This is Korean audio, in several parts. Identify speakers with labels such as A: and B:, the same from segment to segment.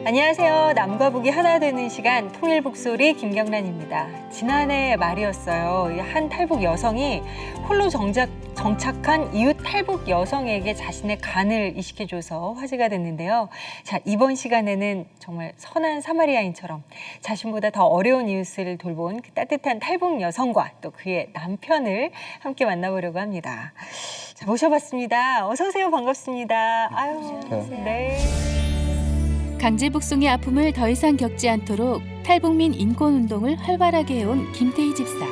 A: 안녕하세요. 남과 북이 하나 되는 시간 통일북소리 김경란입니다. 지난해 말이었어요. 한 탈북 여성이 홀로 정착한 이웃 탈북 여성에게 자신의 간을 이식해줘서 화제가 됐는데요. 자, 이번 시간에는 정말 선한 사마리아인처럼 자신보다 더 어려운 이웃을 돌본 그 따뜻한 탈북 여성과 또 그의 남편을 함께 만나보려고 합니다. 자, 모셔봤습니다. 어서 오세요. 반갑습니다. 아유, 네.
B: 강제 북송의 아픔을 더 이상 겪지 않도록 탈북민 인권운동을 활발하게 해온 김태희 집사.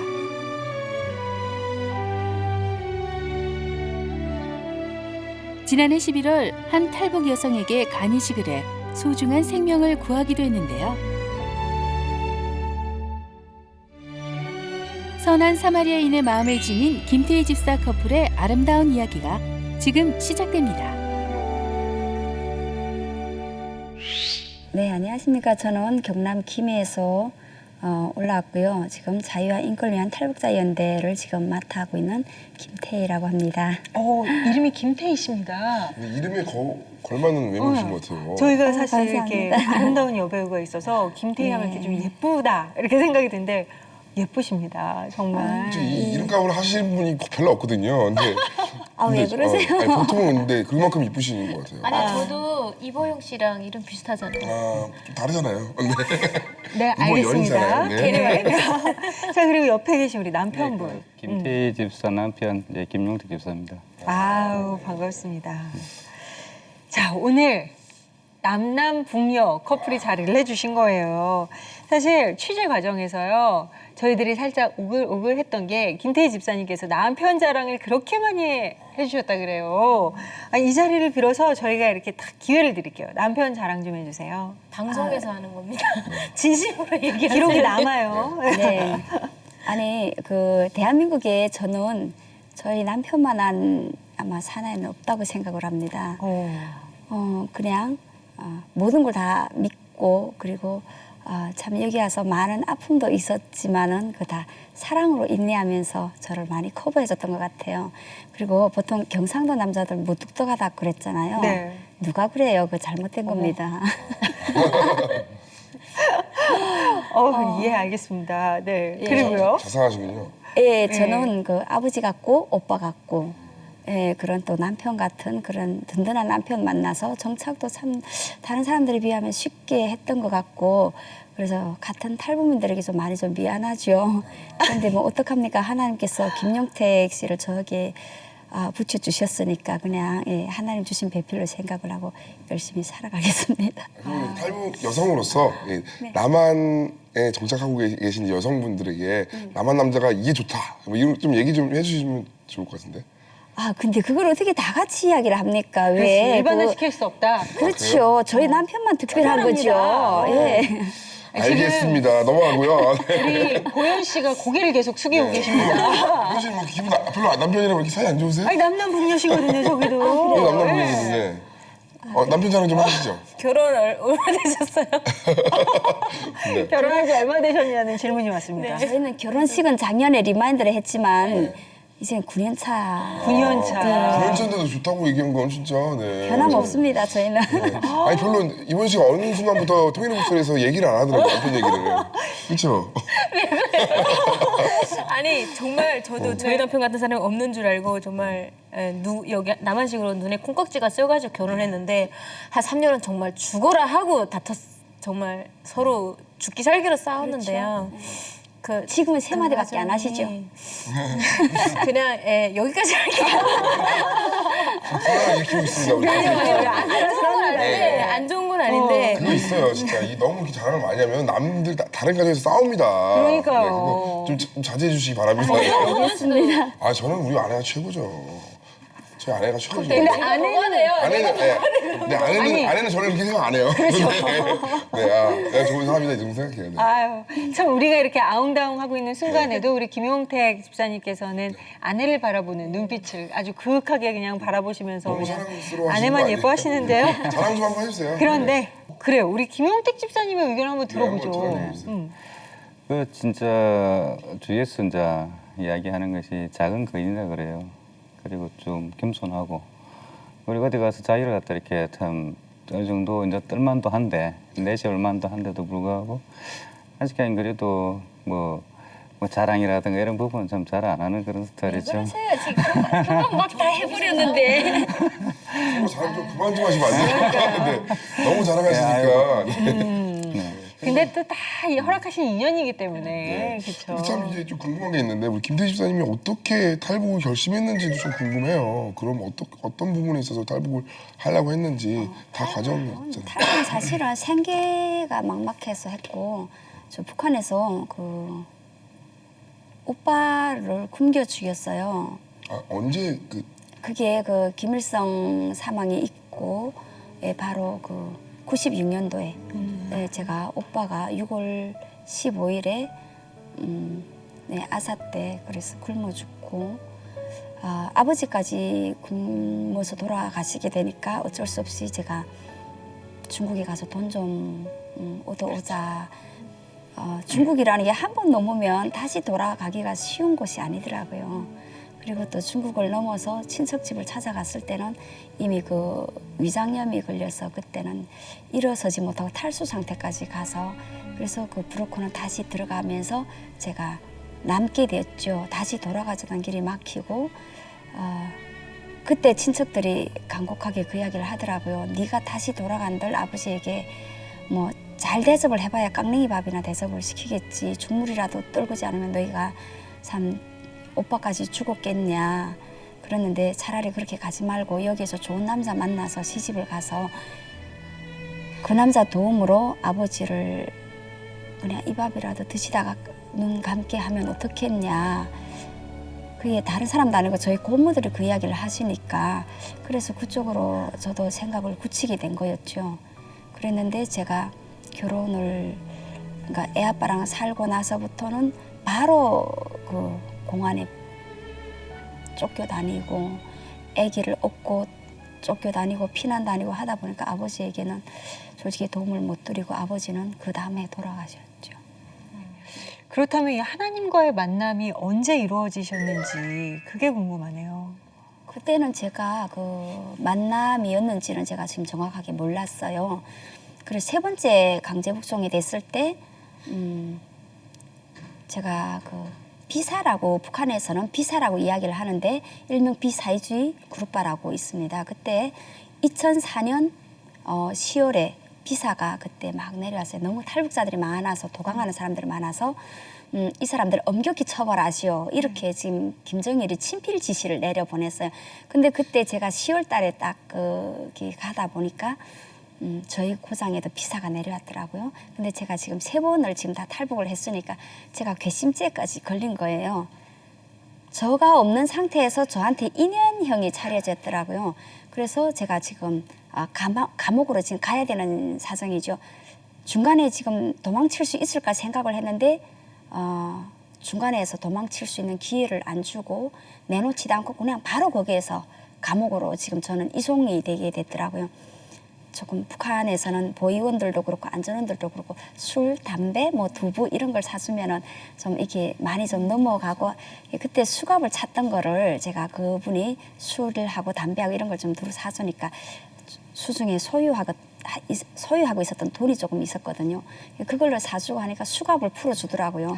B: 지난해 11월 한 탈북 여성에게 간이식을 해 소중한 생명을 구하기도 했는데요. 선한 사마리아인의 마음을 지닌 김태희 집사 커플의 아름다운 이야기가 지금 시작됩니다.
C: 네, 안녕하십니까. 저는 경남 김해에서 올라왔고요. 지금 자유와 인권을 위한 탈북자 연대를 지금 맡아하고 있는 김태희라고 합니다.
A: 이름이 김태희십니다.
D: 이름에 걸맞는 외모이신 것 같아요.
A: 저희가 사실
C: 감사합니다.
A: 이렇게 아름다운 여배우가 있어서 김태희 하면 이렇게 좀 예쁘다 이렇게 생각이 드는데 예쁘십니다. 정말.
D: 이 이름값을 하시는 분이 별로 없거든요. 근데
C: 왜 그러세요?
D: 아니, 보통은 근데 그만큼 이쁘신 것 같아요.
E: 아니 저도 이보영 씨랑 이름 비슷하잖아요.
D: 좀 다르잖아요.
A: 네,
D: 이모
A: 알겠습니다.
D: 연이잖아요. 네.
A: 자, 그리고 옆에 계신 우리 남편분.
F: 김태희 집사 남편 김용택 집사입니다.
A: 아우, 반갑습니다. 자, 오늘 남남북녀 커플이 자리를 해주신 거예요. 사실 취재 과정에서요. 저희들이 살짝 오글오글했던 게 김태희 집사님께서 남편 자랑을 그렇게 많이 해주셨다 그래요. 이 자리를 빌어서 저희가 이렇게 딱 기회를 드릴게요. 남편 자랑 좀 해주세요.
E: 방송에서 하는 겁니다. 진심으로 얘기하세요.
A: 기록이 남아요.
C: 네. 아니, 대한민국에 저는 저희 남편만한 아마 사나이는 없다고 생각을 합니다. 그냥 모든 걸 다 믿고 그리고 참 여기 와서 많은 아픔도 있었지만은 그 다 사랑으로 인내하면서 저를 많이 커버해줬던 것 같아요. 그리고 보통 경상도 남자들 무뚝뚝하다 그랬잖아요.
A: 네.
C: 누가 그래요? 그 잘못된 겁니다.
A: 이해 알겠습니다. 네. 그리고요.
D: 자상하시군요.
C: 예, 저는 그 아버지 같고 오빠 같고 예, 그런 또 남편 같은 그런 든든한 남편 만나서 정착도 참 다른 사람들에 비하면 쉽게 했던 것 같고 그래서 같은 탈북민들에게 좀 많이 좀 미안하죠. 그런데 뭐 어떡합니까? 하나님께서 김용택 씨를 저에게 붙여주셨으니까 그냥 하나님 주신 배필로 생각을 하고 열심히 살아가겠습니다.
D: 탈북 여성으로서 남한에 정착하고 계신 여성분들에게 남한 남자가 이게 좋다. 뭐 이런 좀 얘기 좀 해주시면 좋을 것 같은데.
C: 근데 그걸 어떻게 다 같이 이야기를 합니까?
A: 그렇지,
C: 왜?
A: 일반화시킬 수 없다.
C: 그렇죠. 저희 남편만 특별한 거죠. 예.
D: 알겠습니다. 넘어가고요.
A: 우리 보현 씨가 고개를 계속 숙이고 계십니다.
D: 사실 뭐 기분 별로 남편이랑 이렇게 사이 안 좋으세요?
A: 남남북녀시거든요, 저기도.
D: 왜 남남분이신데? 남편 자랑 좀 하시죠.
E: 결혼 얼마 되셨어요?
A: 결혼한 지 얼마 되셨냐는 질문이 왔습니다.
C: 저희는 결혼식은 작년에 리마인드를 했지만 이제는 9년 차.
A: 9년 차.
D: 결혼차인데도 좋다고 얘기한 건 진짜
C: 변함없습니다, 저희는.
D: 아니 별로 이번 씨가 어느 순간부터 통일북소리에서 얘기를 안 하더라고요. 남편 얘기를. 그렇죠?
E: 아니 정말 저도 저희 남편 같은 사람이 없는 줄 알고 정말 여기 남한식으로 눈에 콩깍지가 씌어가지고 결혼했는데 한 3년은 정말 죽어라 하고 정말 서로 죽기 살기로 싸웠는데요.
C: 지금은 세 마디밖에 안 하시죠?
E: 그냥 여기까지 할게요.
D: 사랑을 일으키고 있습니다. 우리.
E: 안 좋은 건 아닌데
D: 그거 있어요, 진짜. 너무 이렇게 자랑을 많이 하면 남들 다른 가정에서 싸웁니다.
A: 그러니까요.
D: 네, 그거 좀 자제해 주시기 바랍니다.
C: 알겠습니다.
D: 저는 우리 아내가 최고죠. 제 아내가 최고죠.
E: 근데 아내는
D: 아내는 저를 그렇게 생각 안 해요. 그렇죠. 내가 좋은 사람이다 이 정도 생각해요. 네.
A: 아유, 참 우리가 이렇게 아웅다웅하고 있는 순간에도 우리 김용택 집사님께서는 아내를 바라보는 눈빛을 아주 그윽하게 그냥 바라보시면서
D: 너무
A: 그냥
D: 사랑스러워하시는 거
A: 아내만
D: 아니에요?
A: 예뻐하시는데요.
D: 자랑 좀 한번 해주세요.
A: 그런데 그래요. 우리 김용택 집사님의 의견 한번 들어보죠.
D: 들어보세요.
F: 그 진짜 주위에서 이제 이야기하는 것이 작은 거인이라 그래요. 그리고 좀 겸손하고 우리 어디 가서 자기를 갖다 이렇게 참 어느 정도 이제 뜰만도 한데 넷이 얼만도 한데도 불구하고 아직까지 그래도 뭐 자랑이라든가 이런 부분은 좀 잘 안 하는 그런 스타일이죠.
C: 그러세요. 지금 금방 막 다 해버렸는데.
D: 서로 자랑 좀 그만 좀 하시면 안 돼요? 네, 너무 자랑하시니까.
A: 근데 또 다 허락하신 인연이기 때문에
D: 네.
A: 그렇죠.
D: 근데 참 이제 좀 궁금한 게 있는데 우리 김태희 집사님이 어떻게 탈북을 결심했는지도 좀 궁금해요. 그럼 어떤 부분에 있어서 탈북을 하려고 했는지 다 과정이 있잖아요.
C: 탈북은 사실은 생계가 막막해서 했고 저 북한에서 그 오빠를 굶겨 죽였어요.
D: 아, 언제
C: 그게 그 김일성 사망이 있고 예, 바로 그 96년도에 예, 제가 오빠가 6월 15일에 네, 아사 때 그래서 굶어 죽고 아버지까지 굶어서 돌아가시게 되니까 어쩔 수 없이 제가 중국에 가서 돈 좀 얻어오자. 중국이라는 게 한 번 넘으면 다시 돌아가기가 쉬운 곳이 아니더라고요. 그리고 또 중국을 넘어서 친척집을 찾아갔을 때는 이미 그 위장염이 걸려서 그때는 일어서지 못하고 탈수 상태까지 가서 그래서 그 브로커는 다시 들어가면서 제가 남게 됐죠. 다시 돌아가자던 길이 막히고 그때 친척들이 간곡하게 그 이야기를 하더라고요. 네가 다시 돌아간들 아버지에게 뭐 잘 대접을 해봐야 깡냉이 밥이나 대접을 시키겠지. 죽물이라도 떨구지 않으면 너희가 참 오빠까지 죽었겠냐. 그랬는데 차라리 그렇게 가지 말고 여기에서 좋은 남자 만나서 시집을 가서 그 남자 도움으로 아버지를 그냥 이 밥이라도 드시다가 눈 감게 하면 어떻겠냐. 그게 다른 사람도 아니고 저희 고모들이 그 이야기를 하시니까 그래서 그쪽으로 저도 생각을 굳히게 된 거였죠. 그랬는데 제가 결혼을 그러니까 애 아빠랑 살고 나서부터는 바로 그 공안에 쫓겨다니고 아기를 얻고 쫓겨다니고 피난 다니고 하다 보니까 아버지에게는 솔직히 도움을 못 드리고 아버지는 그 다음에 돌아가셨죠.
A: 그렇다면 이 하나님과의 만남이 언제 이루어지셨는지 그게 궁금하네요.
C: 그때는 제가 그 만남이었는지는 제가 지금 정확하게 몰랐어요. 그래서 세 번째 강제 북송이 됐을 때 제가 그 비사라고 북한에서는 비사라고 이야기를 하는데 일명 비사회주의 그룹바라고 있습니다. 그때 2004년 10월에 비사가 그때 막 내려왔어요. 너무 탈북자들이 많아서 도강하는 사람들이 많아서 이 사람들 엄격히 처벌하시오. 이렇게 지금 김정일이 친필 지시를 내려보냈어요. 근데 그때 제가 10월 달에 딱 거기 가다 보니까 저희 고장에도 비사가 내려왔더라고요. 근데 제가 지금 3번을 지금 다 탈북을 했으니까 제가 괘씸죄까지 걸린 거예요. 저가 없는 상태에서 저한테 인연형이 차려졌더라고요. 그래서 제가 지금 감옥으로 지금 가야 되는 사정이죠. 중간에 지금 도망칠 수 있을까 생각을 했는데 중간에서 도망칠 수 있는 기회를 안 주고 내놓지도 않고 그냥 바로 거기에서 감옥으로 지금 저는 이송이 되게 됐더라고요. 조금 북한에서는 보위원들도 그렇고 안전원들도 그렇고 술, 담배, 뭐 두부 이런 걸 사주면은 좀 이렇게 많이 좀 넘어가고 그때 수갑을 찾던 거를 제가 그분이 술을 하고 담배하고 이런 걸 좀 두루 사주니까 수중에 소유하고 있었던 돈이 조금 있었거든요. 그걸로 사주고 하니까 수갑을 풀어주더라고요.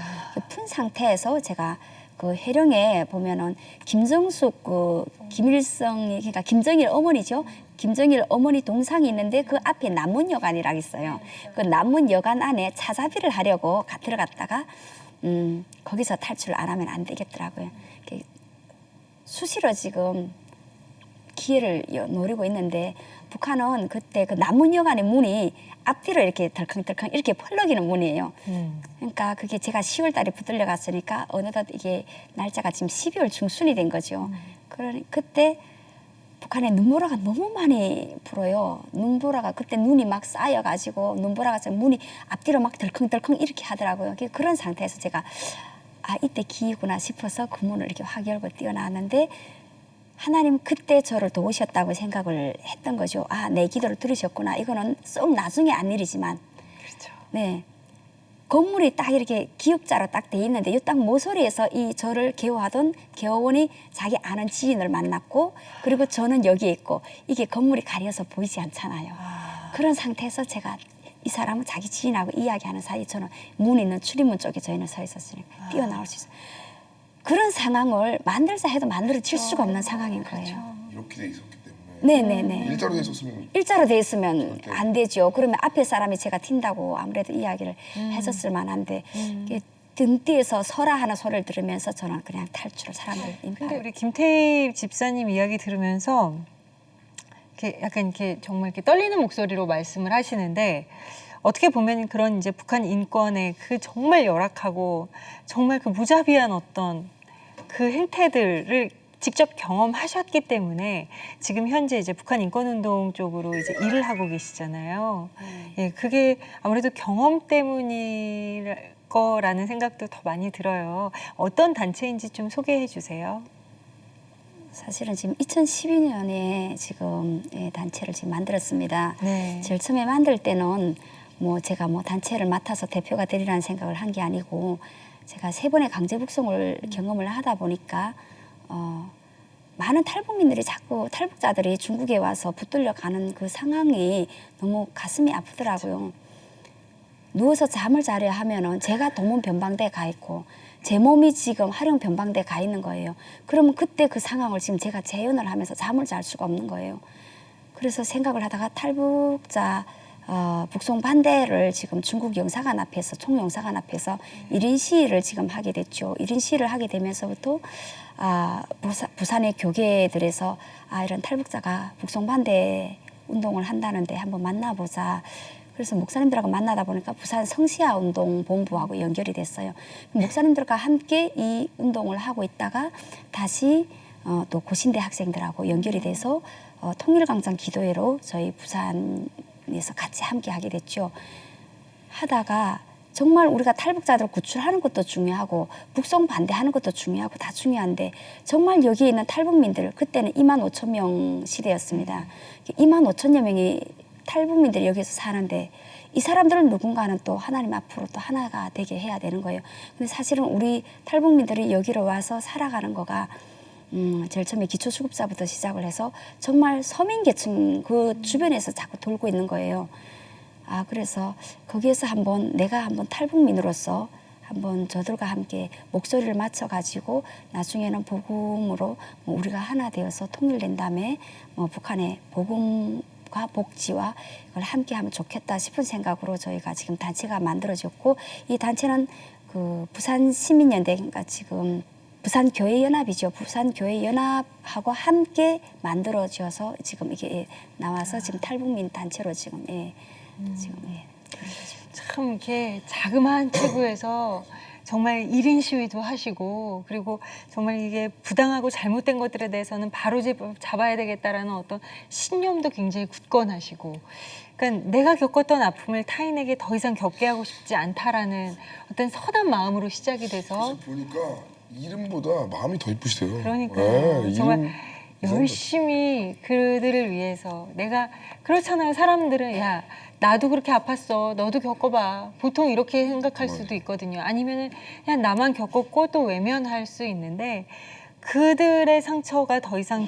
C: 푼 상태에서 제가 그 해령에 보면은 김정숙 그 김일성이 그러니까 김정일 어머니죠. 김정일 어머니 동상이 있는데 그 앞에 남문여관이라고 있어요. 그 남문여관 안에 차잡이를 하려고 들어갔다가 거기서 탈출을 안 하면 안 되겠더라고요. 수시로 지금 기회를 노리고 있는데 북한은 그때 그 남문여관의 문이 앞뒤로 이렇게 덜컹덜컹 이렇게 펄럭이는 문이에요. 그러니까 그게 제가 10월 달에 붙들려 갔으니까 어느덧 이게 날짜가 지금 12월 중순이 된 거죠. 그러니 그때 북한에 눈보라가 너무 많이 불어요. 눈보라가 그때 눈이 막 쌓여가지고 눈보라가 문이 앞뒤로 막 덜컹덜컹 이렇게 하더라고요. 그런 상태에서 제가 이때 기회구나 싶어서 그 문을 이렇게 확 열고 뛰어나왔는데 하나님 그때 저를 도우셨다고 생각을 했던 거죠. 내 기도를 들으셨구나. 이거는 썩 나중에 안 일이지만.
A: 그렇죠.
C: 네. 건물이 딱 이렇게 기역자로 딱 돼 있는데 이 딱 모서리에서 이 저를 개호하던 개호원이 자기 아는 지인을 만났고 그리고 저는 여기에 있고 이게 건물이 가려서 보이지 않잖아요. 그런 상태에서 제가 이 사람은 자기 지인하고 이야기하는 사이 저는 문 있는 출입문 쪽에 저희는 서 있었으니까 뛰어나올 수 있어요. 그런 상황을 만들자 해도 만들어질 수가 없는 상황인 거예요.
D: 이렇게 돼 있었기 때문에
C: 네네네.
D: 일자로 돼 있었으면
C: 일자로 돼 있으면 안 되죠. 그러면 앞에 사람이 제가 튄다고 아무래도 이야기를 해줬을 만한데 이게 등 뒤에서 서라 하는 소리를 들으면서 저는 그냥 탈출을 사람들
A: 근데 우리 김태희 집사님 이야기 들으면서 이렇게 약간 이렇게 정말 이렇게 떨리는 목소리로 말씀을 하시는데 어떻게 보면 그런 이제 북한 인권의 그 정말 열악하고 정말 그 무자비한 어떤 그 행태들을 직접 경험하셨기 때문에 지금 현재 이제 북한 인권운동 쪽으로 이제 일을 하고 계시잖아요. 예, 그게 아무래도 경험 때문일 거라는 생각도 더 많이 들어요. 어떤 단체인지 좀 소개해 주세요.
C: 사실은 지금 2012년에 지금 단체를 지금 만들었습니다.
A: 네.
C: 제일 처음에 만들 때는 뭐 제가 뭐 단체를 맡아서 대표가 되리라는 생각을 한 게 아니고 제가 3번의 강제 북송을 경험을 하다 보니까 많은 탈북민들이 자꾸 탈북자들이 중국에 와서 붙들려 가는 그 상황이 너무 가슴이 아프더라고요. 누워서 잠을 자려 하면은 제가 동문 변방대에 가 있고 제 몸이 지금 하령 변방대에 가 있는 거예요. 그러면 그때 그 상황을 지금 제가 재현을 하면서 잠을 잘 수가 없는 거예요. 그래서 생각을 하다가 탈북자 북송 반대를 지금 중국 영사관 앞에서 총영사관 앞에서 1인 시위를 지금 하게 됐죠. 1인 시위를 하게 되면서부터 부산의 교계들에서 이런 탈북자가 북송 반대 운동을 한다는데 한번 만나보자. 그래서 목사님들하고 만나다 보니까 부산 성시아 운동 본부하고 연결이 됐어요. 목사님들과 함께 이 운동을 하고 있다가 다시 또 고신대 학생들하고 연결이 돼서 통일광장 기도회로 저희 부산에서 같이 함께 하게 됐죠. 하다가 정말 우리가 탈북자들 구출하는 것도 중요하고 북송 반대하는 것도 중요하고 다 중요한데 정말 여기에 있는 탈북민들 그때는 2만 5천 명 시대였습니다. 2만 5천여 명이 탈북민들이 여기서 사는데 이 사람들은 누군가는 또 하나님 앞으로 또 하나가 되게 해야 되는 거예요. 근데 사실은 우리 탈북민들이 여기로 와서 살아가는 거가 제일 처음에 기초수급자부터 시작을 해서 정말 서민계층 그 주변에서 자꾸 돌고 있는 거예요. 그래서 거기에서 내가 한번 탈북민으로서 한번 저들과 함께 목소리를 맞춰가지고 나중에는 복음으로 우리가 하나 되어서 통일된 다음에 북한의 복음과 복지와 이걸 함께 하면 좋겠다 싶은 생각으로 저희가 지금 단체가 만들어졌고 이 단체는 그 부산 시민연대 그러니까 지금 부산교회연합이죠. 부산교회연합하고 함께 만들어져서 지금 이게 나와서 지금 탈북민 단체로 지금
A: 참 이렇게 자그마한 체구에서 정말 1인 시위도 하시고 그리고 정말 이게 부당하고 잘못된 것들에 대해서는 바로 잡아야 되겠다라는 어떤 신념도 굉장히 굳건하시고 그러니까 내가 겪었던 아픔을 타인에게 더 이상 겪게 하고 싶지 않다라는 어떤 선한 마음으로 시작이 돼서
D: 보니까 이름보다 마음이 더 이쁘시대요.
A: 그러니까요.
D: 네,
A: 정말
D: 이름
A: 열심히 그들을 위해서 내가 그렇잖아요. 사람들은 야 나도 그렇게 아팠어. 너도 겪어봐. 보통 이렇게 생각할 수도 있거든요. 아니면은 그냥 나만 겪었고 또 외면할 수 있는데 그들의 상처가 더 이상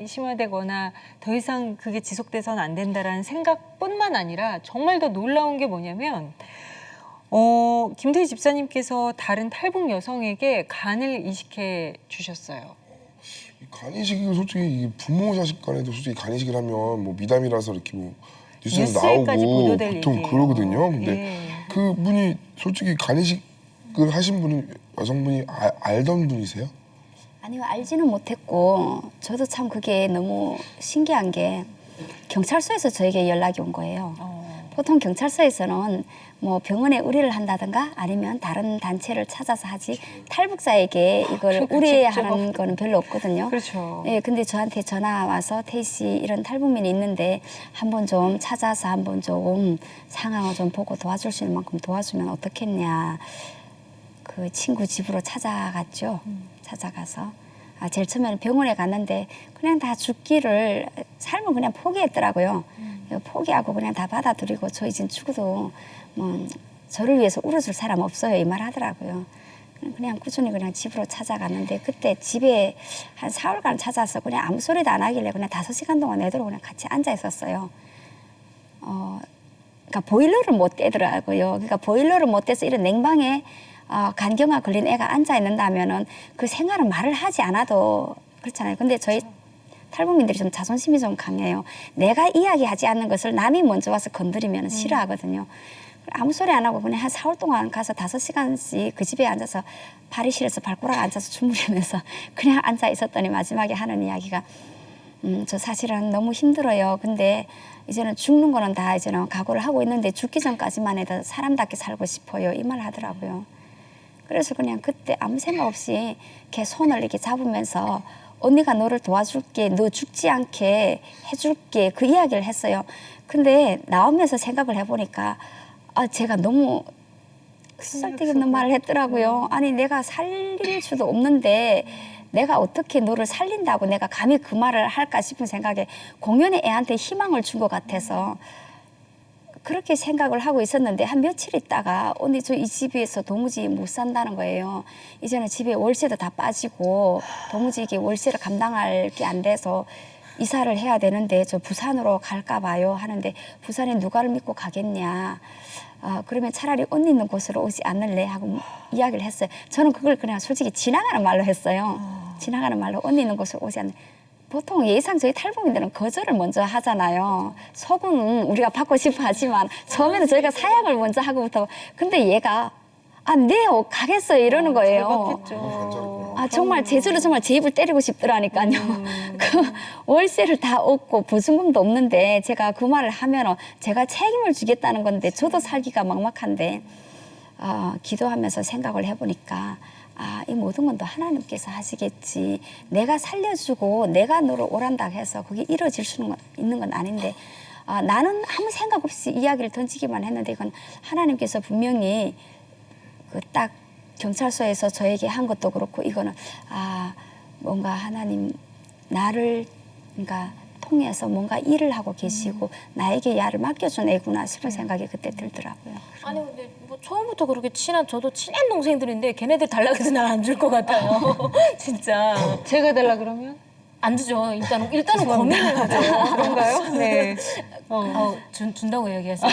A: 심화되거나 더 이상 그게 지속돼서는 안 된다라는 생각뿐만 아니라 정말 더 놀라운 게 뭐냐면 김태희 집사님께서 다른 탈북 여성에게 간을 이식해 주셨어요.
D: 간이식이 솔직히 부모 자식 간에도 솔직히 간이식을 하면 뭐 미담이라서 이렇게 뭐 뉴스에서
A: 뉴스에까지
D: 나오고
A: 보도될
D: 보통
A: 얘기예요.
D: 그러거든요. 근데
A: 예.
D: 그분이 솔직히 간이식을 하신 분은 여성분이 알던 분이세요?
C: 아니요 알지는 못했고 저도 참 그게 너무 신기한 게 경찰서에서 저에게 연락이 온 거예요. 보통 경찰서에서는 뭐 병원에 의뢰를 한다든가 아니면 다른 단체를 찾아서 하지 탈북자에게 이걸
A: 그러니까
C: 의뢰하는
A: 직접.
C: 거는 별로 없거든요.
A: 그렇죠.
C: 예, 근데 저한테 전화 와서 태희 씨 이런 탈북민이 있는데 한번 좀 찾아서 한번 좀 상황을 좀 보고 도와줄 수 있는 만큼 도와주면 어떻겠냐. 그 친구 집으로 찾아갔죠. 찾아가서 제일 처음에는 병원에 갔는데 그냥 다 죽기를 삶을 그냥 포기했더라고요. 포기하고 그냥 다 받아들이고 저희 집 죽어도 뭐 저를 위해서 울어줄 사람 없어요 이 말 하더라고요. 그냥 꾸준히 그냥 집으로 찾아갔는데 그때 집에 한 4월간 찾아서 그냥 아무 소리도 안 하길래 그냥 5시간 동안 내도록 그냥 같이 앉아 있었어요. 그러니까 보일러를 못 떼더라고요. 그러니까 보일러를 못 떼서 이런 냉방에 간경화 걸린 애가 앉아 있는다면은 그 생활은 말을 하지 않아도 그렇잖아요. 근데 저희 탈북민들이 좀 자존심이 좀 강해요. 내가 이야기하지 않는 것을 남이 먼저 와서 건드리면 싫어하거든요. 아무 소리 안 하고 그냥 한 4월 동안 가서 5시간씩 그 집에 앉아서 발의실에서 발꼬락 앉아서 주무르면서 그냥 앉아 있었더니 마지막에 하는 이야기가 저 사실은 너무 힘들어요. 근데 이제는 죽는 거는 다 이제는 각오를 하고 있는데 죽기 전까지만 해도 사람답게 살고 싶어요. 이 말 하더라고요. 그래서 그냥 그때 아무 생각 없이 걔 손을 이렇게 잡으면서 언니가 너를 도와줄게, 너 죽지 않게 해줄게, 그 이야기를 했어요. 근데 나오면서 생각을 해보니까 제가 너무 쓸데없는 말을 했더라고요. 아니 내가 살릴 수도 없는데 내가 어떻게 너를 살린다고 내가 감히 그 말을 할까 싶은 생각에 공연의 애한테 희망을 준 것 같아서 그렇게 생각을 하고 있었는데 한 며칠 있다가 언니 저 이 집에서 도무지 못 산다는 거예요. 이제는 집에 월세도 다 빠지고 도무지 이게 월세를 감당할 게 안 돼서 이사를 해야 되는데 저 부산으로 갈까 봐요 하는데 부산에 누가를 믿고 가겠냐. 그러면 차라리 언니 있는 곳으로 오지 않을래 하고 이야기를 했어요. 저는 그걸 그냥 솔직히 지나가는 말로 했어요. 지나가는 말로 언니 있는 곳으로 오지 않을래. 보통 예상 저희 탈북민들은 거절을 먼저 하잖아요. 속은 우리가 받고 싶어 하지만 처음에는 저희가 사양을 먼저 하고부터 근데 얘가 네 가겠어요 이러는 거예요. 정말 제주로 정말 제 입을 때리고 싶더라니까요. 그 월세를 다 얻고 보증금도 없는데 제가 그 말을 하면 제가 책임을 지겠다는 건데 저도 살기가 막막한데 기도하면서 생각을 해보니까 이 모든 건 또 하나님께서 하시겠지. 내가 살려주고 내가 너를 오란다 해서 그게 이루어질 수 있는 건 아닌데 나는 아무 생각 없이 이야기를 던지기만 했는데 이건 하나님께서 분명히 그 딱 경찰서에서 저에게 한 것도 그렇고 이거는 뭔가 하나님 나를 그러니까 통해서 뭔가 일을 하고 계시고 나에게 야를 맡겨준 애구나 싶은 생각이 그때 들더라고요.
E: 아니 근데 뭐 처음부터 그렇게 친한 저도 친한 동생들인데 걔네들 달라고 해도 난 안 줄 것 같아요. 진짜
A: 제가 달라 그러면?
E: 안 주죠. 일단은 고민을 하죠.
A: 그런가요? 네.
E: 준다고 얘기하세요.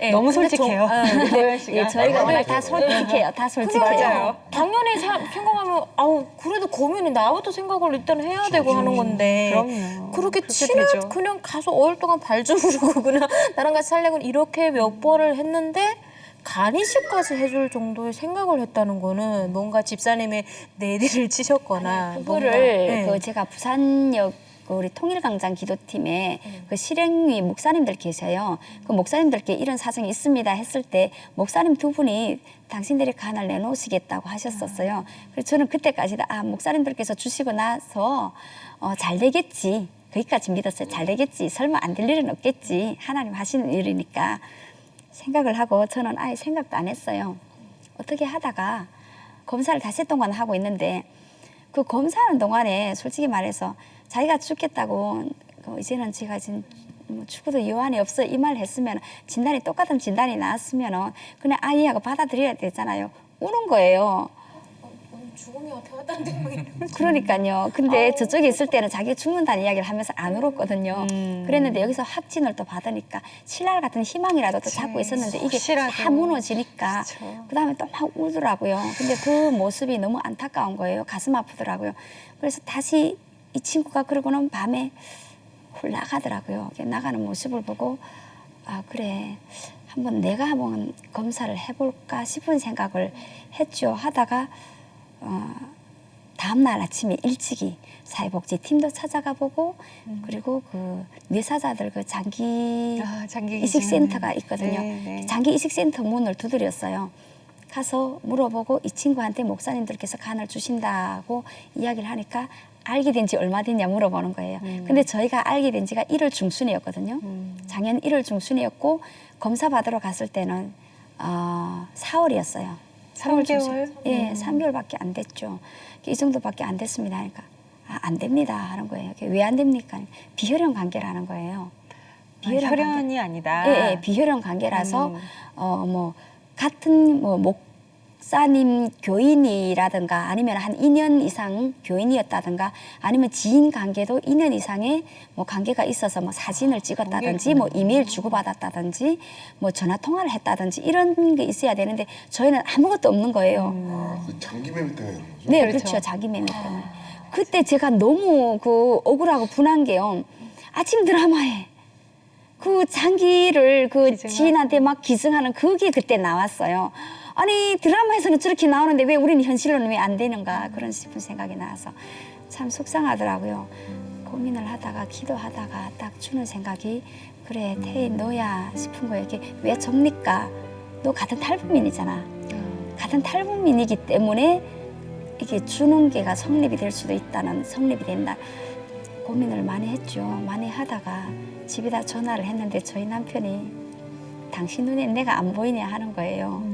E: 네,
A: 너무
E: 근데
A: 솔직해요. 도연 씨가.
C: 예, 저희가 오늘 다 솔직해요. 다 솔직해요.
A: 맞아요.
E: 당연히 생각하면 그래도 고민이 나부터 생각을 일단 해야 되고 하는 건데
A: 그럼요.
E: 그렇게
A: 그렇게
E: 친한
A: 되죠.
E: 그냥 가서 5일 동안 발 주무르고 그냥 나랑 같이 살려고 이렇게 몇 번을 했는데 간이식까지 해줄 정도의 생각을 했다는 거는 뭔가 집사님의 내리를 치셨거나
C: 그거를
E: 뭔가,
C: 그 제가 부산역 우리 통일광장 기도팀에 그 실행위 목사님들 계셔요. 그 목사님들께 이런 사정이 있습니다 했을 때 목사님 두 분이 당신들이 간을 내놓으시겠다고 하셨었어요. 그래서 저는 그때까지도 목사님들께서 주시고 나서 잘 되겠지. 거기까지 믿었어요. 잘 되겠지. 설마 안 될 일은 없겠지. 하나님 하시는 일이니까 생각을 하고 저는 아예 생각도 안 했어요. 어떻게 하다가 검사를 닷새 동안 하고 있는데 그 검사하는 동안에 솔직히 말해서 자기가 죽겠다고 이제는 제가 지금 죽어도 여한이 없어 이 말 했으면 진단이 똑같은 진단이 나왔으면 그냥 아이하고 받아들여야 되잖아요. 우는 거예요.
E: 죽음이 앞에 왔다는데
C: 그러니까요. 근데 저쪽에 있을 때는 자기가 죽는다는 이야기를 하면서 안 울었거든요. 그랬는데 여기서 확진을 또 받으니까 신랄 같은 희망이라도 또 잡고 있었는데 이게
A: 혹시라도.
C: 다 무너지니까
A: 그쵸.
C: 그다음에 또 막 울더라고요. 근데 그 모습이 너무 안타까운 거예요. 가슴 아프더라고요. 그래서 다시 이 친구가 그러고는 밤에 홀 나가더라고요. 나가는 모습을 보고 그래 내가 한번 검사를 해볼까 싶은 생각을 했죠. 하다가 다음날 아침에 일찍이 사회복지팀도 찾아가 보고 그리고 그 뇌사자들 그 장기
A: 장기
C: 이식센터가 있거든요.
A: 네.
C: 장기 이식센터 문을 두드렸어요. 가서 물어보고 이 친구한테 목사님들께서 간을 주신다고 이야기를 하니까 알게 된 지 얼마 됐냐 물어보는 거예요. 근데 저희가 알게 된 지가 1월 중순이었거든요. 작년 1월 중순이었고 검사 받으러 갔을 때는 4월이었어요.
A: 3개월?
C: 예, 3개월밖에 안 됐죠. 이 정도밖에 안 됐습니다. 하니까 안 됩니다 하는 거예요. 왜 안 됩니까? 비혈연 관계라는 거예요.
A: 혈연이 아니다.
C: 예, 비혈연 관계라서 같은 목사님 교인이라든가 아니면 한 2년 이상 교인이었다든가 아니면 지인 관계도 2년 이상의 뭐 관계가 있어서 뭐 사진을 찍었다든지 뭐 이메일 주고받았다든지 뭐 전화 통화를 했다든지 이런 게 있어야 되는데 저희는 아무것도 없는 거예요.
D: 그 장기 매매 때문에 그런 거죠?
C: 네, 그렇죠. 자기 매매 때문에. 그때 제가 너무 그 억울하고 분한 게요. 아침 드라마에 그 장기를 그 지인한테 막 기증하는 그게 그때 나왔어요. 아니 드라마에서는 저렇게 나오는데 왜 우리는 현실로는 왜 안 되는가 그런 싶은 생각이 나서 참 속상하더라고요. 고민을 하다가 기도하다가 딱 주는 생각이 그래 태희 너야 싶은 거예요. 이게 왜 접니까? 너 같은 탈북민이잖아. 같은 탈북민이기 때문에 이게 주는 게가 성립이 될 수도 있다는 성립이 된다. 고민을 많이 했죠. 많이 하다가 집에다 전화를 했는데 저희 남편이 당신 눈에 내가 안 보이냐 하는 거예요.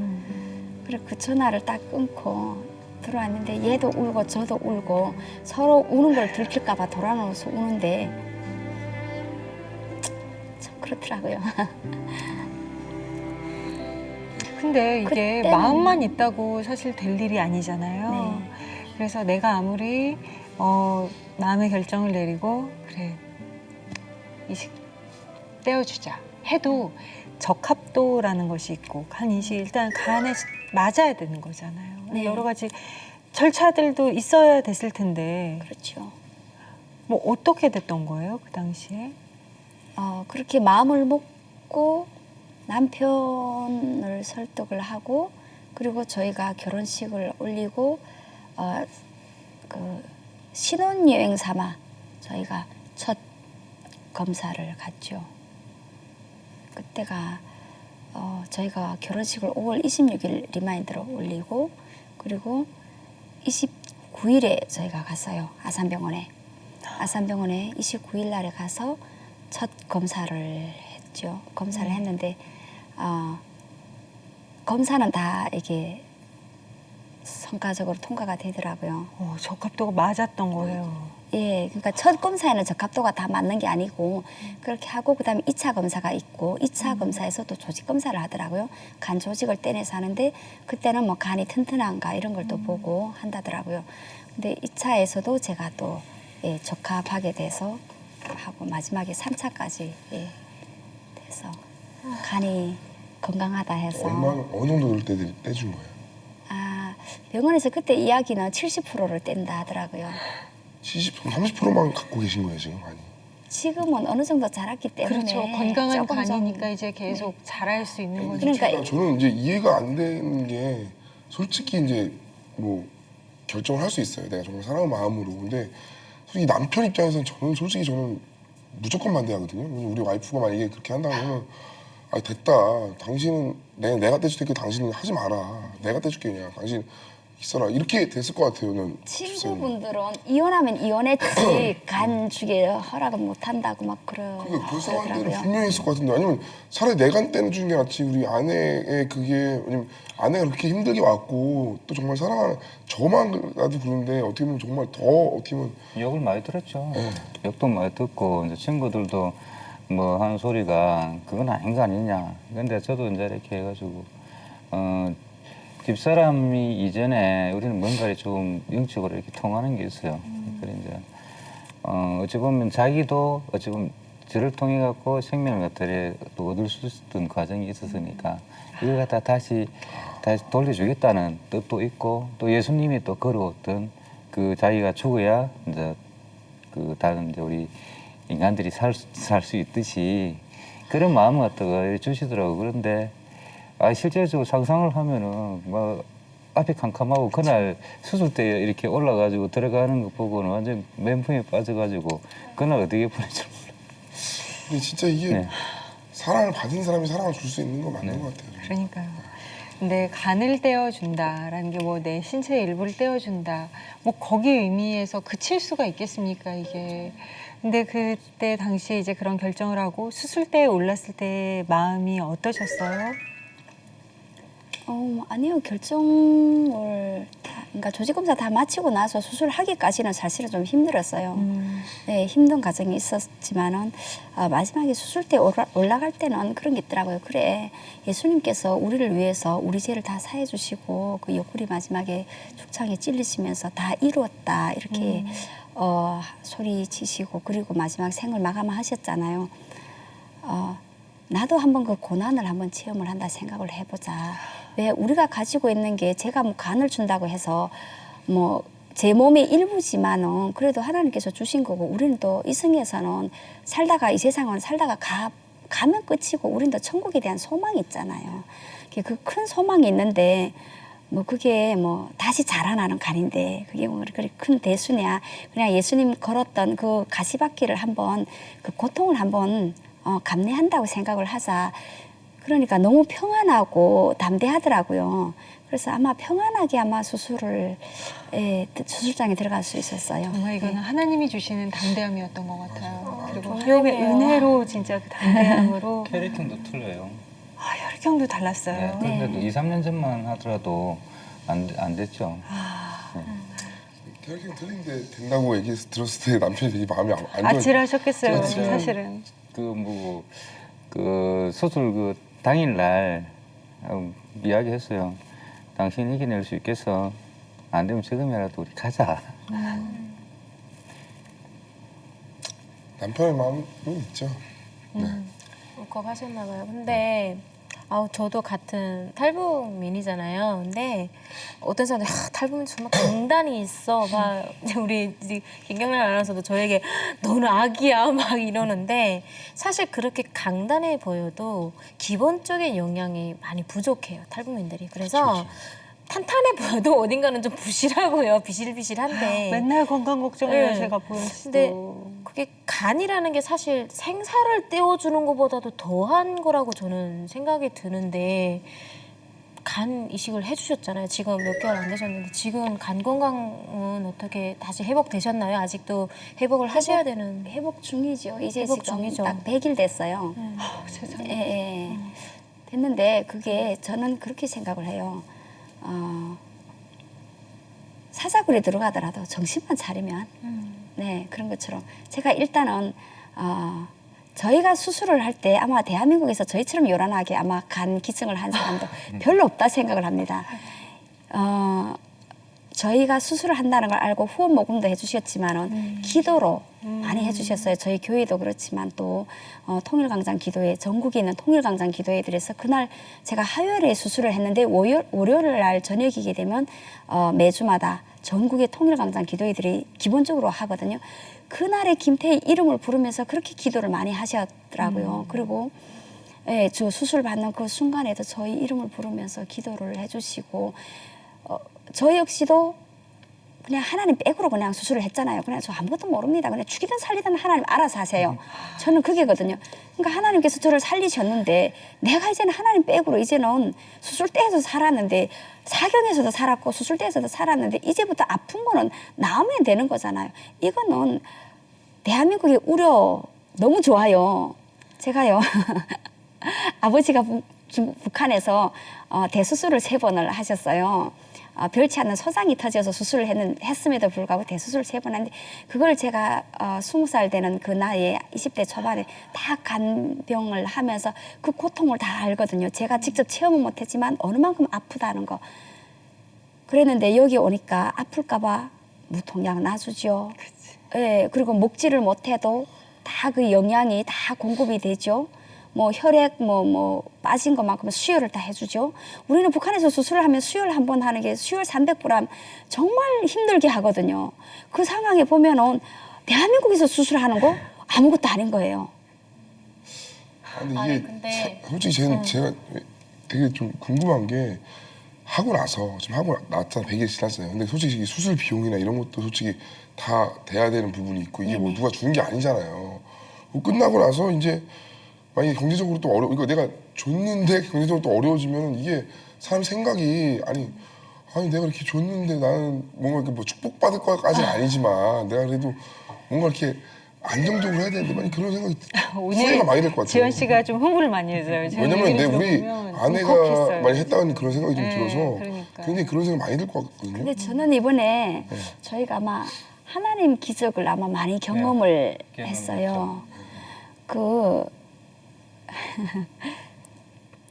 C: 그래 그 전화를 딱 끊고 들어왔는데 얘도 울고 저도 울고 서로 우는 걸 들킬까 봐 돌아누워서 우는데 참 그렇더라고요.
A: 근데 이게
C: 그때는-
A: 마음만 있다고 사실 될 일이 아니잖아요.
C: 네.
A: 그래서 내가 아무리 마음의 결정을 내리고 그래 이식 떼어주자 해도 적합도라는 것이 있고 간 이식 일단 간에 맞아야 되는 거잖아요.
C: 네.
A: 여러 가지 절차들도 있어야 됐을 텐데
C: 그렇죠.
A: 뭐 어떻게 됐던 거예요 그 당시에?
C: 그렇게 마음을 먹고 남편을 설득을 하고 그리고 저희가 결혼식을 올리고 그 신혼여행 삼아 저희가 첫 검사를 갔죠. 그때가 저희가 결혼식을 5월 26일 리마인드로 올리고 그리고 29일에 저희가 갔어요. 아산병원에 29일 날에 가서 첫 검사를 했죠. 검사를 했는데 검사는 다 이게 성과적으로 통과가 되더라고요.
A: 적합도가 맞았던 거예요.
C: 예, 그러니까 첫 검사에는 적합도가 다 맞는 게 아니고 그렇게 하고 그다음에 2차 검사가 있고 2차 검사에서도 조직 검사를 하더라고요. 간 조직을 떼내서 하는데 그때는 뭐 간이 튼튼한가 이런 걸 또 보고 한다더라고요. 근데 2차에서도 제가 또 예, 적합하게 돼서 하고 마지막에 3차까지 예, 돼서 간이 건강하다 해서
D: 어느 정도 떼준 거예요?
C: 병원에서 그때 이야기는 70%를 뗀다 하더라고요.
D: 30%만 갖고 계신 거예요 지금 아니?
C: 지금은 어느 정도 자랐기 때문에
A: 그렇죠. 건강한
C: 조금 좀-
A: 간이니까 이제 계속 자랄 수 있는 거죠.
C: 그러니까
D: 저는 이제 이해가 안 되는 게 솔직히 이제 뭐 결정을 할 수 있어요. 내가 정말 사랑하는 마음으로. 근데 솔직히 남편 입장에서는 저는 무조건 반대하거든요. 우리 와이프가 만약에 그렇게 한다면 아 됐다. 당신은 내가 떼줄 테니까 당신은 하지 마라. 내가 떼줄게 그냥. 당신 있어라. 이렇게 됐을 것 같아요. 저는
C: 친구분들은 이혼하면 이혼했지 간 주게 허락은 못 한다고 막
D: 그러니까 그 상황들은
C: 그러더라고요.
D: 분명히 있을 것 같은데 아니면 차라리 내가 떼주는 게 낫지 우리 아내의 그게 왜냐면 아내가 그렇게 힘들게 왔고 또 정말 사랑하는 저만이라도 그런데 어떻게 보면 정말 더 어떻게 보면
F: 욕을 많이 들었죠. 욕도 많이 듣고 이제 친구들도 뭐 하는 소리가 그건 아닌 거 아니냐. 근데 저도 이제 이렇게 해가지고 집사람이 이전에 우리는 뭔가를 좀 영적으로 이렇게 통하는 게 있어요. 그래 이제 어찌 보면 자기도 어찌 보면 저를 통해 갖고 생명을 갖다 또 얻을 수 있었던 과정이 있었으니까 이걸 갖다 다시 돌려주겠다는 뜻도 있고 또 예수님이 또 걸어왔던 그 자기가 죽어야 이제 그 다른 이제 우리 인간들이 살 수 있듯이 그런 마음을 갖다가 주시더라고. 그런데 실제적으로 상상을 하면은 막 앞이 캄캄하고 그날 수술 때 이렇게 올라가지고 들어가는 거 보고는 완전 멘붕에 빠져가지고 그날 어떻게 보낼 줄 몰라.
D: 근데 진짜 이게
F: 네.
D: 사랑을 받은 사람이 사랑을 줄 수 있는 거 맞는 것 같아요.
A: 그러니까요. 근데 간을 떼어준다라는 게 뭐 내 신체의 일부를 떼어준다. 뭐 거기 의미에서 그칠 수가 있겠습니까 이게. 근데 그때 당시 이제 그런 결정을 하고 수술대에 올랐을 때 마음이 어떠셨어요?
C: 아니요. 결정을 그러니까 조직검사 다 마치고 나서 수술하기까지는 사실은 좀 힘들었어요. 네, 힘든 과정이 있었지만은 마지막에 수술대 올라갈 때는 그런 게 있더라고요. 그래, 예수님께서 우리를 위해서 우리 죄를 다 사해 주시고 그 옆구리 마지막에 죽창에 찔리시면서 다 이루었다 이렇게 소리치시고 그리고 마지막 생을 마감하셨잖아요. 나도 한번 그 고난을 한번 체험을 한다 생각을 해보자. 왜 우리가 가지고 있는 게 제가 뭐 간을 준다고 해서 뭐 제 몸의 일부지만은 그래도 하나님께서 주신 거고 우리는 또 이승에서는 살다가 이 세상은 살다가 가면 끝이고 우리는 또 천국에 대한 소망이 있잖아요. 그 큰 소망이 있는데 뭐 그게 뭐 다시 자라나는 간인데 그게 뭐 그렇게 큰 대수냐. 그냥 예수님 걸었던 그 가시밭길을 한번 그 고통을 한번 감내한다고 생각을 하자. 그러니까 너무 평안하고 담대하더라고요. 그래서 아마 평안하게 아마 수술장에 들어갈 수 있었어요.
A: 정말 이거는 하나님이 주시는 담대함이었던 것 같아요. 그리고
E: 존경해요.
A: 하나님의 은혜로 진짜 그 담대함으로
F: 혈액형도 틀려요.
A: 혈액형도 달랐어요.
F: 네. 그런데도 2, 3년 전만 하더라도 안 됐죠.
D: 혈액형 틀린데 된다고 들었을 때 남편이 되게 마음이 안 좋아요.
A: 아찔하셨겠어요,
F: 진짜.
A: 사실은.
F: 그 수술 그 당일날 이야기했어요. 당신 이겨낼 수 있겠어. 안 되면 지금이라도 우리 가자.
D: 남편의 마음은 있죠. 네.
E: 울컥하셨나 봐요. 근데 저도 같은 탈북민이잖아요. 근데 어떤 사람들이 탈북민 정말 강단이 있어. 막 우리 김경란 아나운서도 저에게 너는 악이야 막 이러는데 사실 그렇게 강단해 보여도 기본적인 영양이 많이 부족해요. 탈북민들이. 그래서 탄탄해 보여도 어딘가는 좀 부실하고요. 비실비실한데.
A: 맨날 건강 걱정해요,
E: 네.
A: 제가 보는
E: 근데 그게 간이라는 게 사실 생사를 떼어주는 것보다도 더한 거라고 저는 생각이 드는데 간 이식을 해주셨잖아요. 지금 몇 개월 안 되셨는데 지금 간 건강은 어떻게 다시 회복되셨나요? 아직도 회복을 하셔야 되는.
C: 회복 중이죠. 이제
E: 회복
C: 지금
E: 중이죠.
C: 딱 100일 됐어요.
A: 세상에.
C: 예. 됐는데 그게 저는 그렇게 생각을 해요. 사자굴에 들어가더라도 정신만 차리면 네 그런 것처럼 제가 일단은 저희가 수술을 할 때 아마 대한민국에서 저희처럼 요란하게 아마 간 기증을 한 사람도 별로 없다 생각을 합니다. 저희가 수술을 한다는 걸 알고 후원 모금도 해주셨지만은 기도로 많이 해주셨어요. 저희 교회도 그렇지만 또 통일광장 기도회, 전국에 있는 통일광장 기도회들에서 그날 제가 화요일에 수술을 했는데 월요일 날 저녁이게 되면 매주마다 전국의 통일광장 기도회들이 기본적으로 하거든요. 그날의 김태희 이름을 부르면서 그렇게 기도를 많이 하셨더라고요. 그리고 예, 저 수술 받는 그 순간에도 저희 이름을 부르면서 기도를 해주시고 저 역시도 그냥 하나님 백으로 그냥 수술을 했잖아요. 그냥 저 아무것도 모릅니다. 그냥 죽이든 살리든 하나님 알아서 하세요. 저는 그게거든요. 그러니까 하나님께서 저를 살리셨는데 내가 이제는 하나님 백으로 이제는 수술대에서 살았는데 사경에서도 살았고 수술대에서도 살았는데 이제부터 아픈 거는 나으면 되는 거잖아요. 이거는 대한민국의 우려 너무 좋아요. 제가요. 아버지가 북한에서 대수술을 3번을 하셨어요. 별치 않는 소장이 터져서 수술을 했음에도 불구하고 대수술을 3번 했는데 그걸 제가 20살 되는 그 나이에 20대 초반에 다 간병을 하면서 그 고통을 다 알거든요. 제가 직접 체험은 못했지만 어느 만큼 아프다는 거. 그랬는데 여기 오니까 아플까 봐 무통약 놔주죠. 예, 그리고 먹지를 못해도 다 그 영양이 다 공급이 되죠. 뭐 혈액 뭐 빠진 것만큼 수혈을 다 해주죠. 우리는 북한에서 수술을 하면 수혈 한 번 하는 게 수혈 300g 정말 힘들게 하거든요. 그 상황에 보면은 대한민국에서 수술하는 거 아무것도 아닌 거예요.
D: 근데 이게
E: 아니, 근데
D: 솔직히 제가 되게 좀 궁금한 게 하고 나서 지금 하고 나왔잖아 100일 지났어요. 근데 솔직히 수술 비용이나 이런 것도 솔직히 다 돼야 되는 부분이 있고 이게 뭐 누가 주는 게 아니잖아요. 끝나고 나서 이제 만약에 경제적으로 또 이거 내가 줬는데 경제적으로 또 어려워지면 이게 사람 생각이 아니 내가 이렇게 줬는데 나는 뭔가 이렇게 뭐 축복받을 것까지는 아니지만 내가 그래도 뭔가 이렇게 안정적으로 해야 되는데 많이 그런 생각이
A: 오늘
D: 후회가 많이 될 것 같아요.
A: 지연 씨가 좀 흥분을 많이 해서요. 제가
D: 왜냐면
A: 얘기를
D: 우리
A: 들어보면
D: 아내가
A: 울컥했어요.
D: 많이 했다는 그런 생각이 좀
A: 네,
D: 들어서
A: 그러니까요.
D: 굉장히 그런 생각 많이 들 것 같거든요.
C: 근데 저는 이번에
D: 네.
C: 저희가 아마 하나님 기적을 아마 많이 경험을
F: 경험했죠.
C: 했어요. 그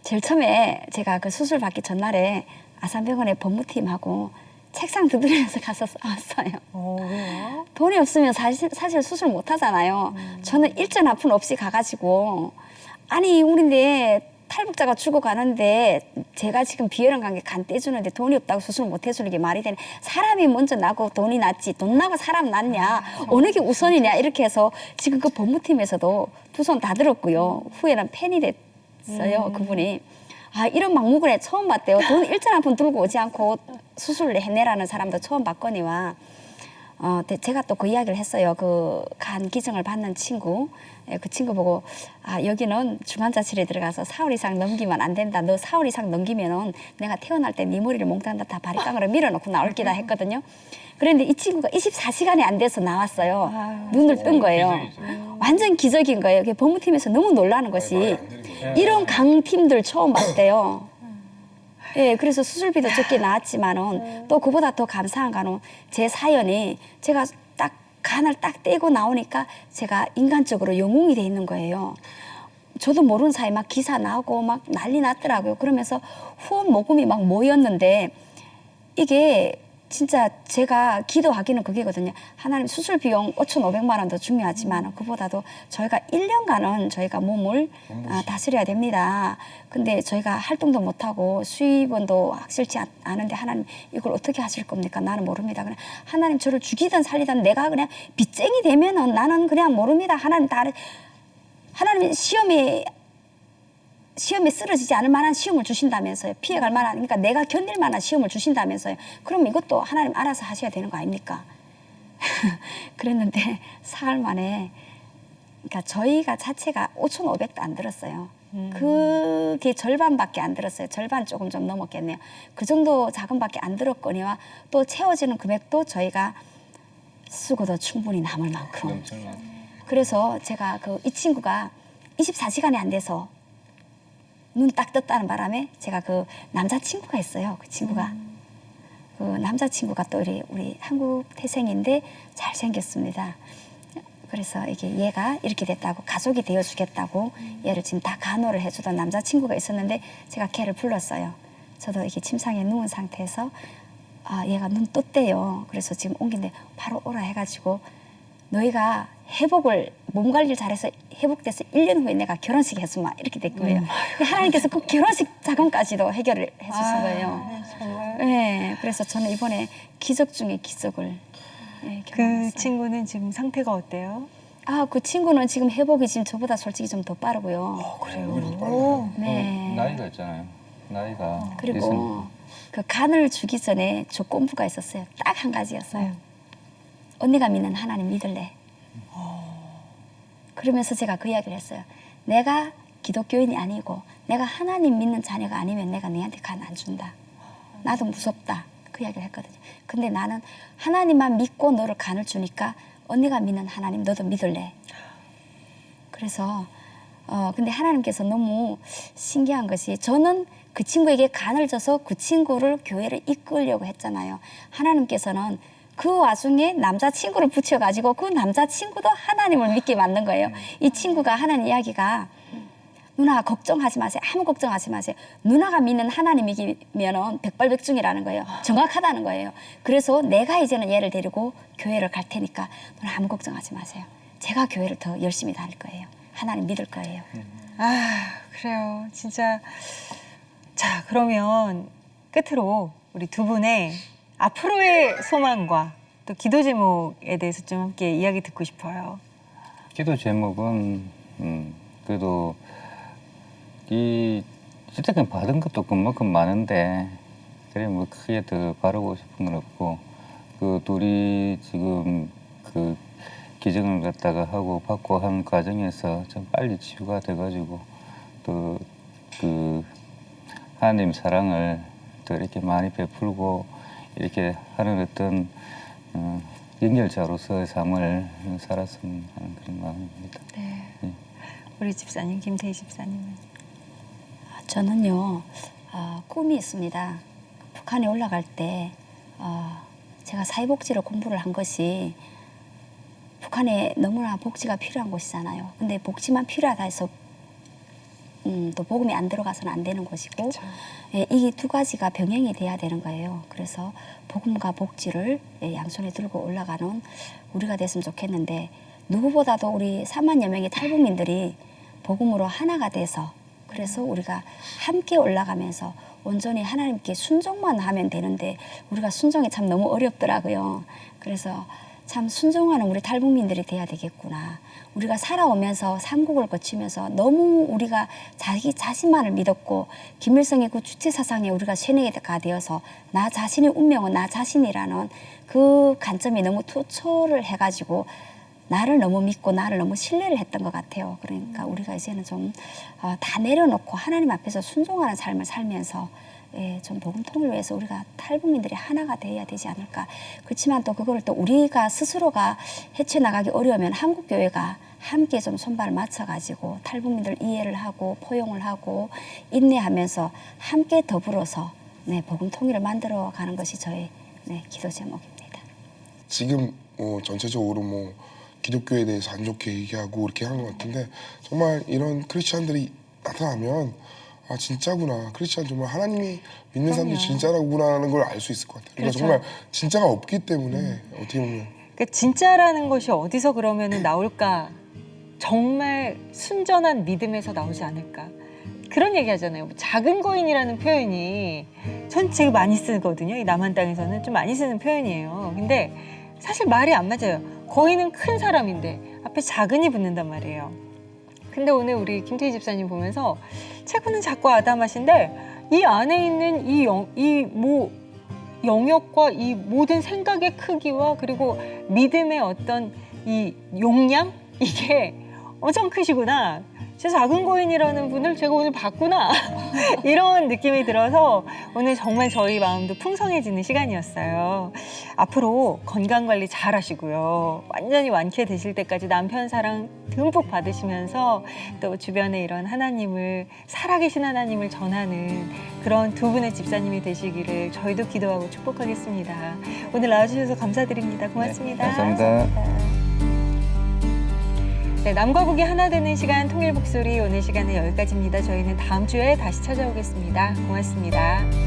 C: 제일 처음에 제가 그 수술 받기 전날에 아산병원의 법무팀하고 책상 두드리면서 가서 싸웠어요.
A: 왜요?
C: 돈이 없으면 사실 수술 못 하잖아요. 저는 일전 아픈 없이 가가지고 아니 우리인데 탈북자가 죽어가는데 제가 지금 비혈한 관계 간 떼주는데 돈이 없다고 수술 못 해주는 게 말이 되네. 사람이 먼저 나고 돈이 낫지 돈 나고 사람 낫냐 어느 게 우선이냐 이렇게 해서 지금 그 법무팀에서도 두 손 다 들었고요. 후에는 팬이 됐어요. 그분이. 아 이런 막무가내 처음 봤대요. 돈 일전 한 푼 들고 오지 않고 수술을 해내라는 사람도 처음 봤거니와 제가 또 그 이야기를 했어요. 그 간 기증을 받는 친구, 그 친구 보고 아 여기는 중환자실에 들어가서 4월 이상 넘기면 안 된다. 너 4월 이상 넘기면은 내가 태어날 때 네 머리를 몽땅 다 바리깡으로 밀어놓고 나올 기다 했거든요. 그런데 이 친구가 24시간이 안 돼서 나왔어요. 눈을 뜬 거예요. 완전 기적인 거예요. 그게 법무팀에서 너무 놀라는 것이 이런 강팀들 처음 봤대요. 예, 그래서 수술비도 적게 나왔지만은 또 그보다 더 감사한 거는 제 사연이 제가 딱 간을 딱 떼고 나오니까 제가 인간적으로 영웅이 돼 있는 거예요. 저도 모르는 사이 막 기사 나오고 막 난리 났더라고요. 그러면서 후원 모금이 막 모였는데 이게 진짜 제가 기도하기는 그게거든요. 하나님 수술 비용 5,500만 원도 중요하지만 그보다도 저희가 1년간은 저희가 몸을 다스려야 됩니다. 근데 저희가 활동도 못하고 수입원도 확실치 않은데 하나님 이걸 어떻게 하실 겁니까? 나는 모릅니다. 그냥 하나님 저를 죽이든 살리든 내가 그냥 빚쟁이 되면은 나는 그냥 모릅니다. 하나님 시험에 쓰러지지 않을 만한 시험을 주신다면서요. 피해갈 만한, 그러니까 내가 견딜 만한 시험을 주신다면서요. 그럼 이것도 하나님 알아서 하셔야 되는 거 아닙니까? 그랬는데 사흘 만에, 그러니까 저희가 자체가 5,500도 안 들었어요. 그게 절반밖에 안 들었어요. 절반 조금 좀 넘었겠네요. 그 정도 자금밖에 안 들었거니와 또 채워지는 금액도 저희가 쓰고도 충분히 남을 만큼. 그래서 제가 이 친구가 24시간이 안 돼서 눈 딱 떴다는 바람에 제가 그 남자친구가 있어요. 그 친구가. 그 남자친구가 또 우리 한국 태생인데 잘생겼습니다. 그래서 이게 얘가 이렇게 됐다고 가족이 되어주겠다고 얘를 지금 다 간호를 해주던 남자친구가 있었는데 제가 걔를 불렀어요. 저도 이게 침상에 누운 상태에서 얘가 눈 떴대요. 그래서 지금 옮긴데 바로 오라 해가지고 너희가 몸 관리를 잘해서 회복돼서 1년 후에 내가 결혼식 했으면 이렇게 된 거예요. 하나님께서 그 결혼식 자금까지도 해결을 해주신 거예요.
A: 정말.
C: 네, 그래서 저는 이번에 기적 중에 기적을
A: 그
C: 경험했어요.
A: 친구는 지금 상태가 어때요?
C: 그 친구는 지금 회복이 지금 저보다 솔직히 좀 더 빠르고요.
A: 그래요?
C: 네.
F: 나이가 있잖아요. 나이가
C: 그리고 그 간을 주기 전에 조건부가 있었어요. 딱 한 가지였어요. 언니가 믿는 하나님 믿을래? 그러면서 제가 그 이야기를 했어요. 내가 기독교인이 아니고 내가 하나님 믿는 자녀가 아니면 내가 너한테 간 안 준다. 나도 무섭다. 그 이야기를 했거든요. 근데 나는 하나님만 믿고 너를 간을 주니까 언니가 믿는 하나님 너도 믿을래? 그래서 근데 하나님께서 너무 신기한 것이 저는 그 친구에게 간을 줘서 그 친구를 교회를 이끌려고 했잖아요. 하나님께서는 그 와중에 남자친구를 붙여가지고 그 남자친구도 하나님을 믿게 만든 거예요. 이 친구가 하는 이야기가 누나 걱정하지 마세요. 아무 걱정하지 마세요. 누나가 믿는 하나님이면은 백발백중이라는 거예요. 정확하다는 거예요. 그래서 내가 이제는 얘를 데리고 교회를 갈 테니까 누나 아무 걱정하지 마세요. 제가 교회를 더 열심히 다닐 거예요. 하나님 믿을 거예요.
A: 그래요. 진짜. 자, 그러면 끝으로 우리 두 분의 앞으로의 소망과 또 기도 제목에 대해서 좀 함께 이야기 듣고 싶어요.
F: 기도 제목은 그래도 이때까지 받은 것도 그만큼 많은데 그래 뭐 크게 더 바라고 싶은 건 없고 그 둘이 지금 그 기증을 갖다가 하고 받고 하는 과정에서 좀 빨리 치유가 돼가지고 또 그 하나님 사랑을 더 이렇게 많이 베풀고 이렇게 하는 어떤 연결자로서의 삶을 살았으면 하는 그런 마음입니다.
A: 네. 우리 집사님, 김태희 집사님은?
C: 저는요, 꿈이 있습니다. 북한에 올라갈 때 제가 사회복지로 공부를 한 것이 북한에 너무나 복지가 필요한 곳이잖아요. 근데 복지만 필요하다 해서 또 복음이 안 들어가서는 안 되는 곳이고, 예, 이 두 가지가 병행이 돼야 되는 거예요. 그래서 복음과 복지를 양손에 들고 올라가는 우리가 됐으면 좋겠는데, 누구보다도 우리 3만여 명의 탈북민들이 복음으로 하나가 돼서, 그래서 우리가 함께 올라가면서 온전히 하나님께 순종만 하면 되는데, 우리가 순종이 참 너무 어렵더라고요. 그래서 참 순종하는 우리 탈북민들이 돼야 되겠구나. 우리가 살아오면서 삼국을 거치면서 너무 우리가 자기 자신만을 믿었고, 김일성의 그 주체 사상에 우리가 세뇌가 되어서 나 자신의 운명은 나 자신이라는 그 관점이 너무 투철을 해가지고 나를 너무 믿고 나를 너무 신뢰를 했던 것 같아요. 그러니까 우리가 이제는 좀 다 내려놓고 하나님 앞에서 순종하는 삶을 살면서, 예, 좀 복음통을 위해서 우리가 탈북민들이 하나가 돼야 되지 않을까. 그렇지만 또 그걸 또 우리가 스스로가 헤쳐나가기 어려우면 한국교회가 함께 좀 손발을 맞춰가지고 탈북민들 이해를 하고 포용을 하고 인내하면서 함께 더불어서, 네, 복음 통일을 만들어가는 것이 저의, 네, 기도 제목입니다.
D: 지금 전체적으로 뭐 기독교에 대해서 안 좋게 얘기하고 이렇게 하는 것 같은데, 정말 이런 크리스찬들이 나타나면 아 진짜구나, 크리스찬 정말 하나님이 믿는 사람들이 진짜라구나라는 걸 알 수 있을 것 같아요. 그러니까 정말 진짜가 없기 때문에 어떻게 보면
A: 그러니까 진짜라는 것이 어디서 그러면은 나올까? 정말 순전한 믿음에서 나오지 않을까? 그런 얘기 하잖아요. 작은 거인이라는 표현이 전 제가 많이 쓰거든요. 이 남한 땅에서는 좀 많이 쓰는 표현이에요. 근데 사실 말이 안 맞아요. 거인은 큰 사람인데 앞에 작은이 붙는단 말이에요. 근데 오늘 우리 김태희 집사님 보면서 체구는 작고 아담하신데 이 안에 있는 영역과 이 모든 생각의 크기와 그리고 믿음의 어떤 이 용량, 이게 엄청 크시구나. 제 작은 거인이라는 분을 제가 오늘 봤구나. 이런 느낌이 들어서 오늘 정말 저희 마음도 풍성해지는 시간이었어요. 앞으로 건강관리 잘 하시고요. 완전히 완쾌되실 때까지 남편 사랑 듬뿍 받으시면서 또 주변에 이런 하나님을, 살아계신 하나님을 전하는 그런 두 분의 집사님이 되시기를 저희도 기도하고 축복하겠습니다. 오늘 나와주셔서 감사드립니다. 고맙습니다.
F: 네, 감사합니다.
A: 네, 남과 북이 하나 되는 시간 통일 북소리 오늘 시간은 여기까지입니다. 저희는 다음 주에 다시 찾아오겠습니다. 고맙습니다.